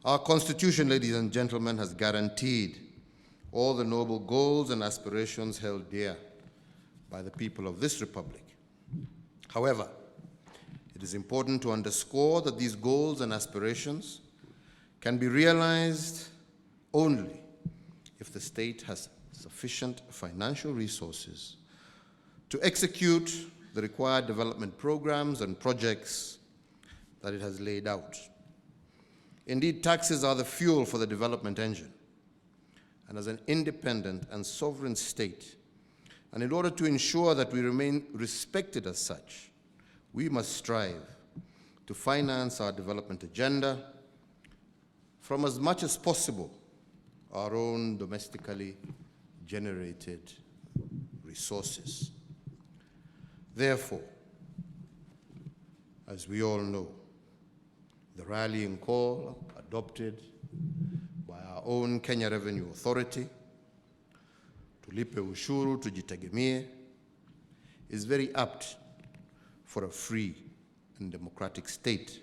Our Constitution, ladies and gentlemen, has guaranteed all the noble goals and aspirations held dear by the people of this republic. However, it is important to underscore that these goals and aspirations can be realized only if the state has sufficient financial resources to execute the required development programs and projects that it has laid out. Indeed, taxes are the fuel for the development engine. And as an independent and sovereign state, and in order to ensure that we remain respected as such, we must strive to finance our development agenda from as much as possible our own domestically generated resources. Therefore, as we all know, the rallying call adopted by our own Kenya Revenue Authority, tulipe ushuru tujitegemee, is very apt for a free and democratic state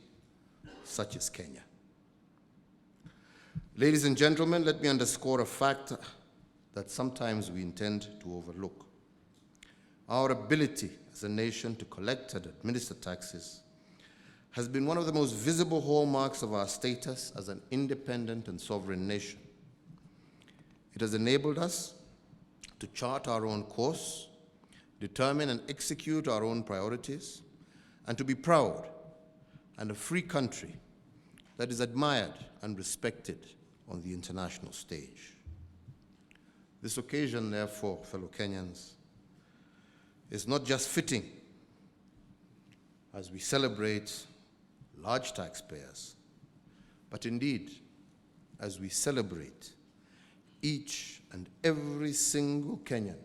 such as Kenya. Ladies and gentlemen, let me underscore a fact that sometimes we intend to overlook. Our ability as a nation to collect and administer taxes has been one of the most visible hallmarks of our status as an independent and sovereign nation. It has enabled us to chart our own course, determine and execute our own priorities, and to be proud and a free country that is admired and respected on the international stage. This occasion, therefore, fellow Kenyans, is not just fitting as we celebrate large taxpayers, but indeed as we celebrate each and every single Kenyan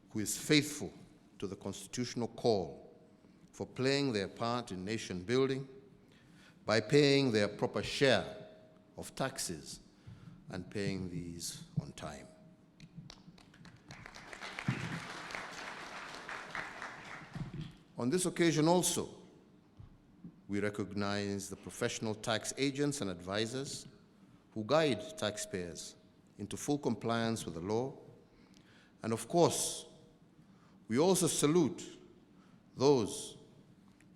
who is faithful to the constitutional call for playing their part in nation building by paying their proper share of taxes and paying these on time. On this occasion also, we recognize the professional tax agents and advisors who guide taxpayers into full compliance with the law. And of course, we also salute those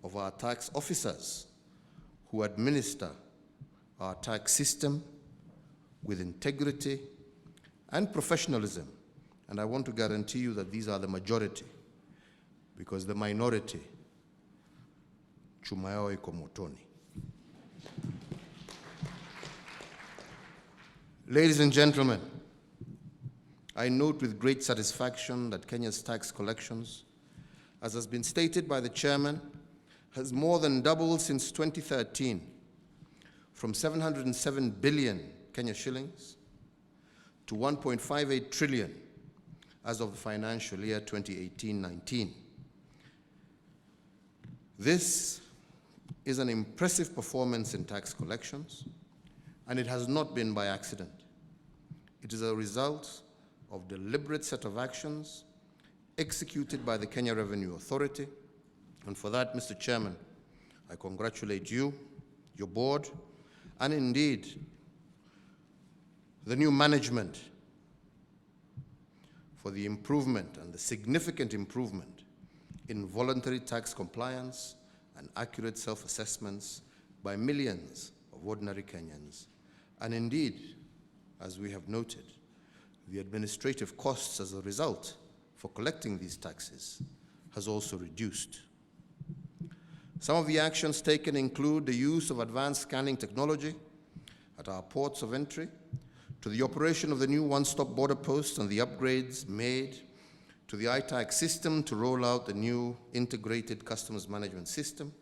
of our tax officers who administer our tax system with integrity and professionalism. And I want to guarantee you that these are the majority, because the minority, chuma yao iko motoni. Ladies and gentlemen, I note with great satisfaction that Kenya's tax collections, as has been stated by the chairman, has more than doubled since 2013, from 707 billion Kenya shillings to 1.58 trillion as of the financial year 2018-19. This is an impressive performance in tax collections, and it has not been by accident. It is a result of deliberate set of actions executed by the Kenya Revenue Authority. And for that, Mr. Chairman, I congratulate you, your board, and indeed the new management for the improvement and the significant improvement in voluntary tax compliance and accurate self-assessments by millions of ordinary Kenyans. And indeed, as we have noted, the administrative costs as a result for collecting these taxes has also reduced. Some of the actions taken include the use of advanced scanning technology at our ports of entry, to the operation of the new one-stop border post and the upgrades made to the iTax system to roll out the new integrated customs management system,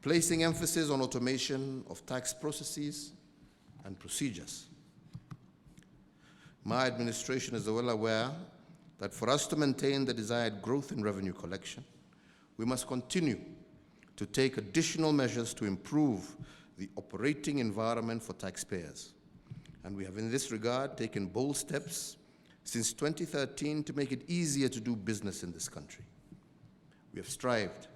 placing emphasis on automation of tax processes and procedures. My administration is well aware that for us to maintain the desired growth in revenue collection, we must continue to take additional measures to improve the operating environment for taxpayers. And we have in this regard taken bold steps since 2013 to make it easier to do business in this country. We have strived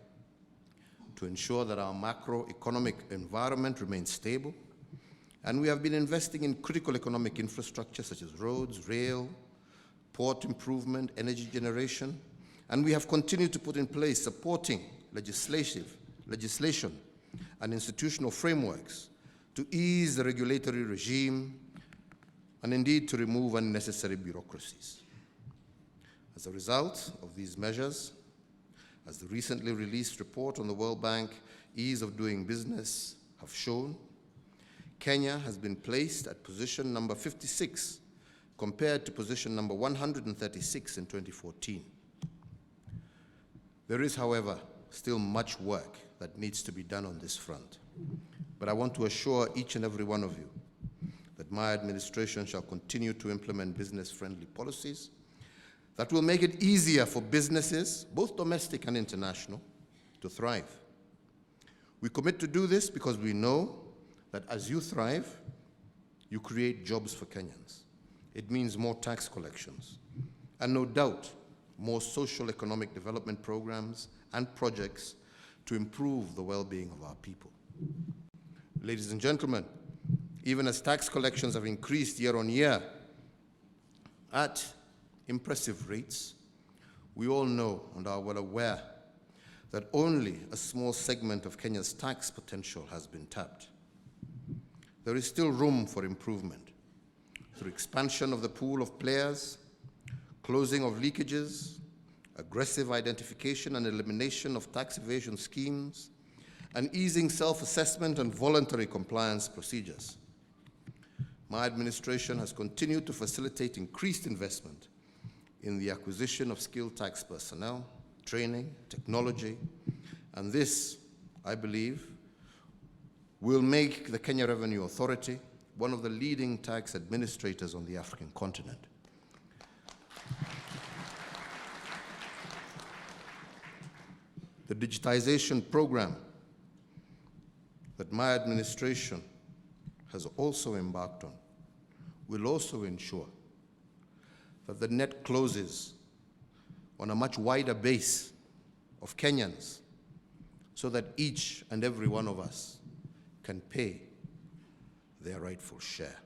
to ensure that our macroeconomic environment remains stable, and we have been investing in critical economic infrastructure such as roads, rail, port improvement, energy generation, and we have continued to put in place supporting legislation and institutional frameworks to ease the regulatory regime and indeed to remove unnecessary bureaucracies. As a result of these measures, as the recently released report on the World Bank Ease of Doing Business have shown, Kenya has been placed at position number 56 compared to position number 136 in 2014. There is, however, still much work that needs to be done on this front. But I want to assure each and every one of you that my administration shall continue to implement business-friendly policies that will make it easier for businesses, both domestic and international, to thrive. We commit to do this because we know that as you thrive, you create jobs for Kenyans. It means more tax collections, and no doubt, more social economic development programs and projects to improve the well-being of our people. Ladies and gentlemen, even as tax collections have increased year on year at impressive rates, we all know and are well aware that only a small segment of Kenya's tax potential has been tapped. There is still room for improvement through expansion of the pool of players, closing of leakages, aggressive identification and elimination of tax evasion schemes, and easing self-assessment and voluntary compliance procedures. My administration has continued to facilitate increased investment in the acquisition of skilled tax personnel, training, technology, and this, I believe, will make the Kenya Revenue Authority one of the leading tax administrators on the African continent. The digitization program that my administration has also embarked on will also ensure that the net closes on a much wider base of Kenyans so that each and every one of us can pay their rightful share.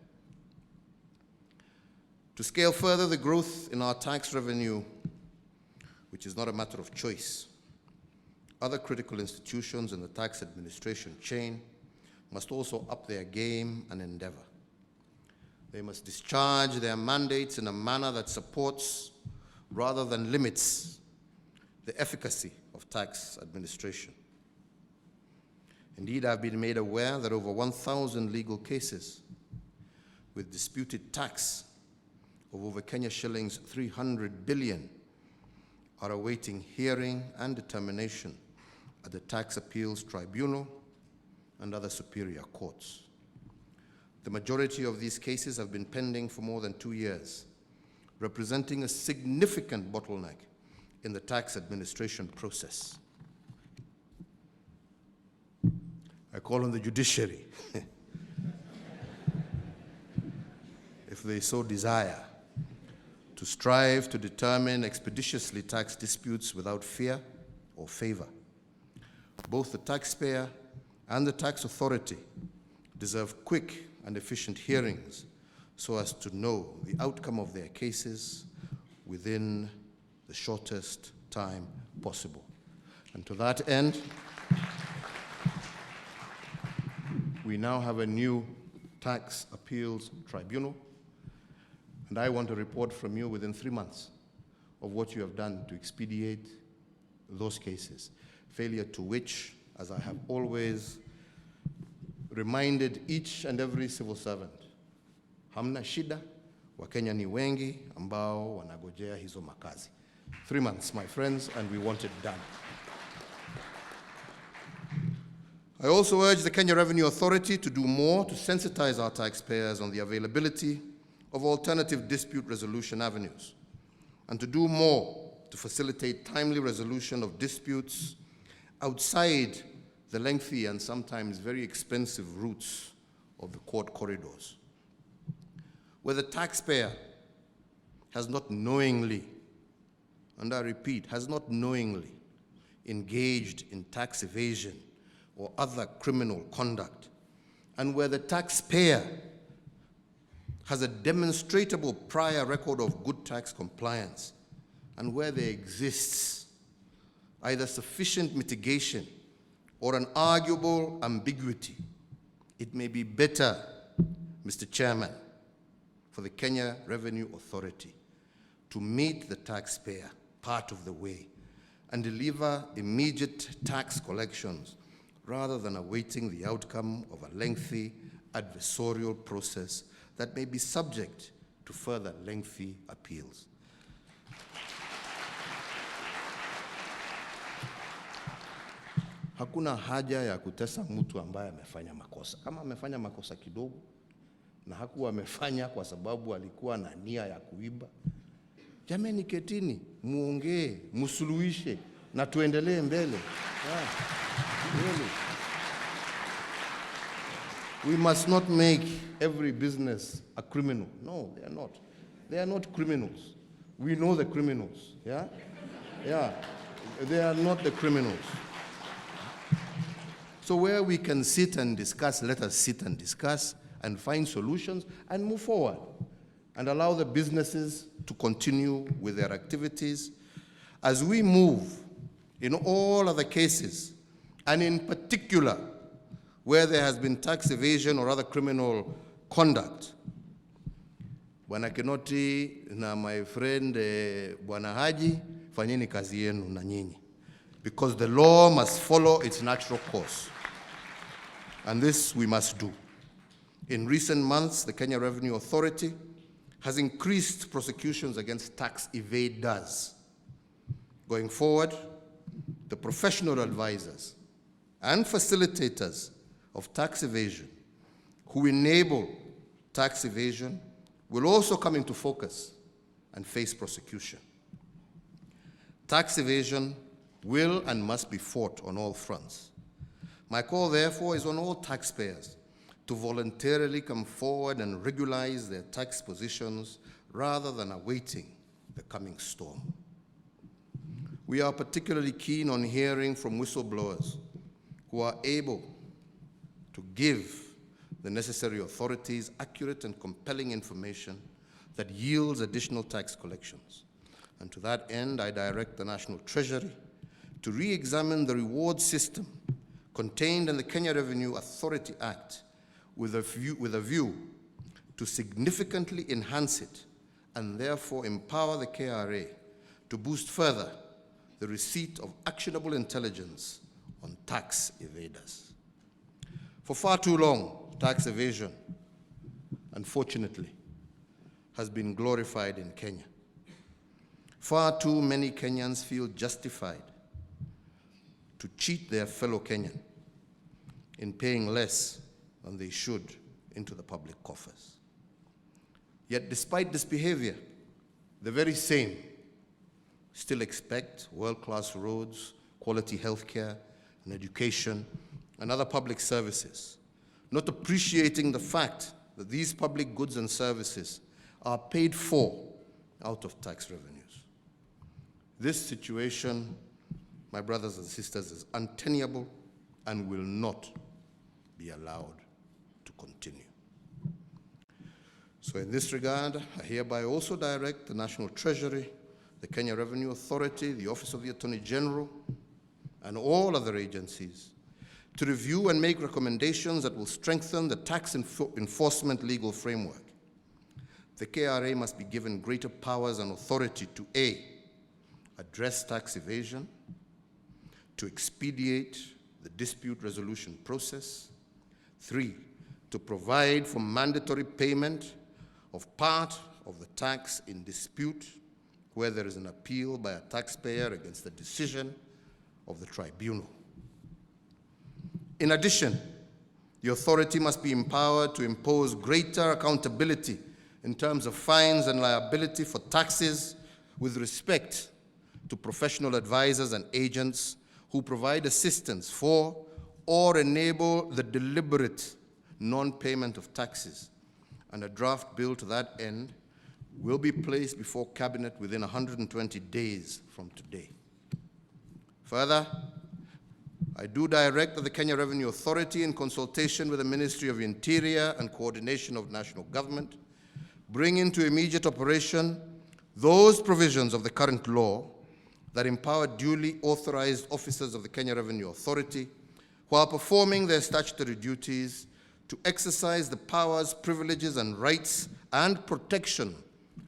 To scale further the growth in our tax revenue, which is not a matter of choice, other critical institutions in the tax administration chain must also up their game and endeavor. They must discharge their mandates in a manner that supports rather than limits the efficacy of tax administration. Indeed, I've been made aware that over 1,000 legal cases with disputed tax of over Kenya shillings 300 billion are awaiting hearing and determination at the Tax Appeals Tribunal and other superior courts. The majority of these cases have been pending for more than 2 years, representing a significant bottleneck in the tax administration process. I call on the judiciary, if they so desire, to strive to determine expeditiously tax disputes without fear or favor. Both the taxpayer and the tax authority deserve quick and efficient hearings so as to know the outcome of their cases within the shortest time possible. And to that end, we now have a new Tax Appeals Tribunal, and I want a report from you within 3 months of what you have done to expedite those cases, failure to which, as I have always reminded each and every civil servant, hamna shida, Wakenya ni wengi ambao wanagojea hizo makazi. 3 months, my friends, and we want it done. I also urge the Kenya Revenue Authority to do more to sensitize our taxpayers on the availability of alternative dispute resolution avenues, and to do more to facilitate timely resolution of disputes outside the lengthy and sometimes very expensive routes of the court corridors. Where the taxpayer has not knowingly, and I repeat, has not knowingly engaged in tax evasion or other criminal conduct, and where the taxpayer has a demonstrable prior record of good tax compliance, and where there exists either sufficient mitigation or an arguable ambiguity, it may be better, Mr. Chairman, for the Kenya Revenue Authority to meet the taxpayer part of the way and deliver immediate tax collections rather than awaiting the outcome of a lengthy adversarial process that may be subject to further lengthy appeals. Hakuna haja ya kutesa mtu ambaye amefanya makosa. Kama amefanya makosa kidogo na hakuwa amefanya kwa sababu alikuwa na nia ya kuiba, jameni, ketini, muongee, musuluhishe na tuendelee mbele. Really. We must not make every business a criminal. No, they are not. They are not criminals. We know the criminals. Yeah? Yeah. They are not the criminals. So where we can sit and discuss, let us sit and discuss and find solutions and move forward and allow the businesses to continue with their activities as we move in all other cases, and in particular where there has been tax evasion or other criminal conduct. Bwana Kinoti na my friend Bwana Haji, fanyeni kazi yenu na nyinyi, because the law must follow its natural course. And this we must do. In recent months, the Kenya Revenue Authority has increased prosecutions against tax evaders. Going forward, the professional advisors and facilitators of tax evasion who enable tax evasion will also come into focus and face prosecution. Tax evasion will and must be fought on all fronts. My call, therefore, is on all taxpayers to voluntarily come forward and regularize their tax positions rather than awaiting the coming storm. We are particularly keen on hearing from whistleblowers who are able to give the necessary authorities accurate and compelling information that yields additional tax collections. And to that end, I direct the National Treasury to re-examine the reward system contained in the Kenya Revenue Authority Act with a view to significantly enhance it and therefore empower the KRA to boost further the receipt of actionable intelligence on tax evaders. For far too long, tax evasion, unfortunately, has been glorified in Kenya. Far too many Kenyans feel justified to cheat their fellow Kenyan in paying less than they should into the public coffers. Yet despite this behavior, the very same still expect world-class roads, quality healthcare and education and other public services, not appreciating the fact that these public goods and services are paid for out of tax revenues. This situation, my brothers and sisters, is untenable and will not be allowed to continue. So in this regard, I hereby also direct the National Treasury, the Kenya Revenue Authority, the Office of the Attorney General, and all other agencies to review and make recommendations that will strengthen the tax enforcement legal framework. The KRA must be given greater powers and authority to A, address tax evasion, to expedite the dispute resolution process, 3, to provide for mandatory payment of part of the tax in dispute where there is an appeal by a taxpayer against the decision of the tribunal. In addition, the authority must be empowered to impose greater accountability in terms of fines and liability for taxes with respect to professional advisors and agents who provide assistance for or enable the deliberate non-payment of taxes. And a draft bill to that end will be placed before Cabinet within 120 days from today. Further, I do direct that the Kenya Revenue Authority, in consultation with the Ministry of Interior and coordination of national government, bring into immediate operation those provisions of the current law that empower duly authorized officers of the Kenya Revenue Authority, while performing their statutory duties, to exercise the powers, privileges, and rights and protection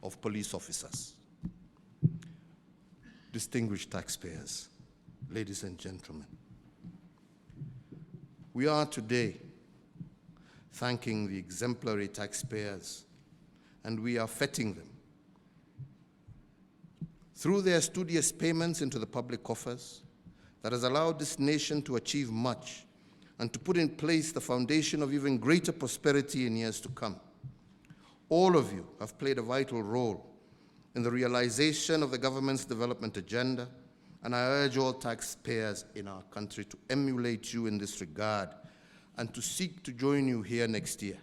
of police officers. Distinguished taxpayers, ladies and gentlemen, we are today thanking the exemplary taxpayers, and we are feting them. Through their studious payments into the public coffers, that has allowed this nation to achieve much and to put in place the foundation of even greater prosperity in years to come. All of you have played a vital role in the realization of the government's development agenda, and I urge all taxpayers in our country to emulate you in this regard and to seek to join you here next year.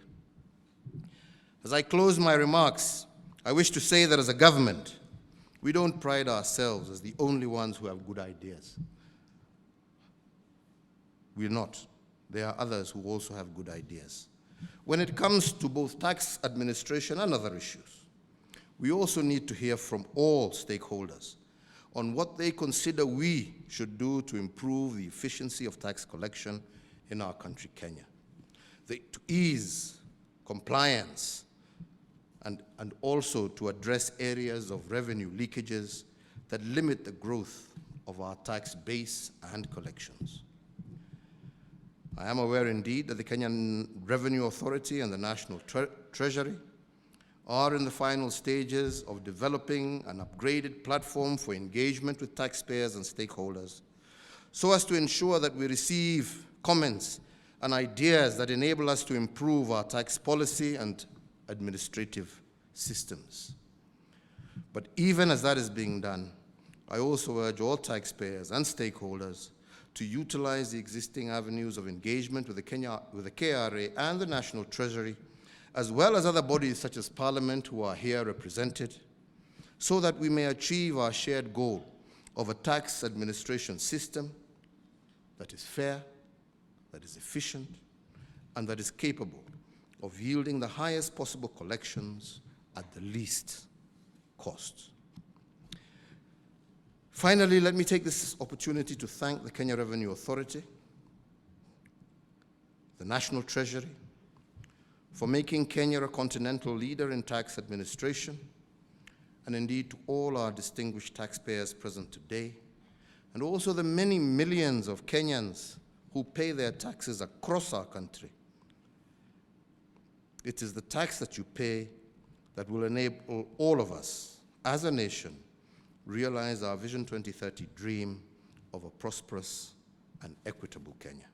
As I close my remarks, I wish to say that as a government, we don't pride ourselves as the only ones who have good ideas. We're not. There are others who also have good ideas. When it comes to both tax administration and other issues, we also need to hear from all stakeholders on what they consider we should do to improve the efficiency of tax collection in our country, Kenya, to ease compliance and also to address areas of revenue leakages that limit the growth of our tax base and collections. I am aware indeed that the Kenyan Revenue Authority and the National Treasury are in the final stages of developing an upgraded platform for engagement with taxpayers and stakeholders, so as to ensure that we receive comments and ideas that enable us to improve our tax policy and administrative systems. But even as that is being done, I also urge all taxpayers and stakeholders to utilize the existing avenues of engagement with the KRA and the National Treasury, as well as other bodies such as Parliament who are here represented, so that we may achieve our shared goal of a tax administration system that is fair, that is efficient, and that is capable of yielding the highest possible collections at the least cost. Finally, let me take this opportunity to thank the Kenya Revenue Authority, the National Treasury, for making Kenya a continental leader in tax administration, and indeed to all our distinguished taxpayers present today, and also the many millions of Kenyans who pay their taxes across our country. It is the tax that you pay that will enable all of us, as a nation, realize our Vision 2030 dream of a prosperous and equitable Kenya.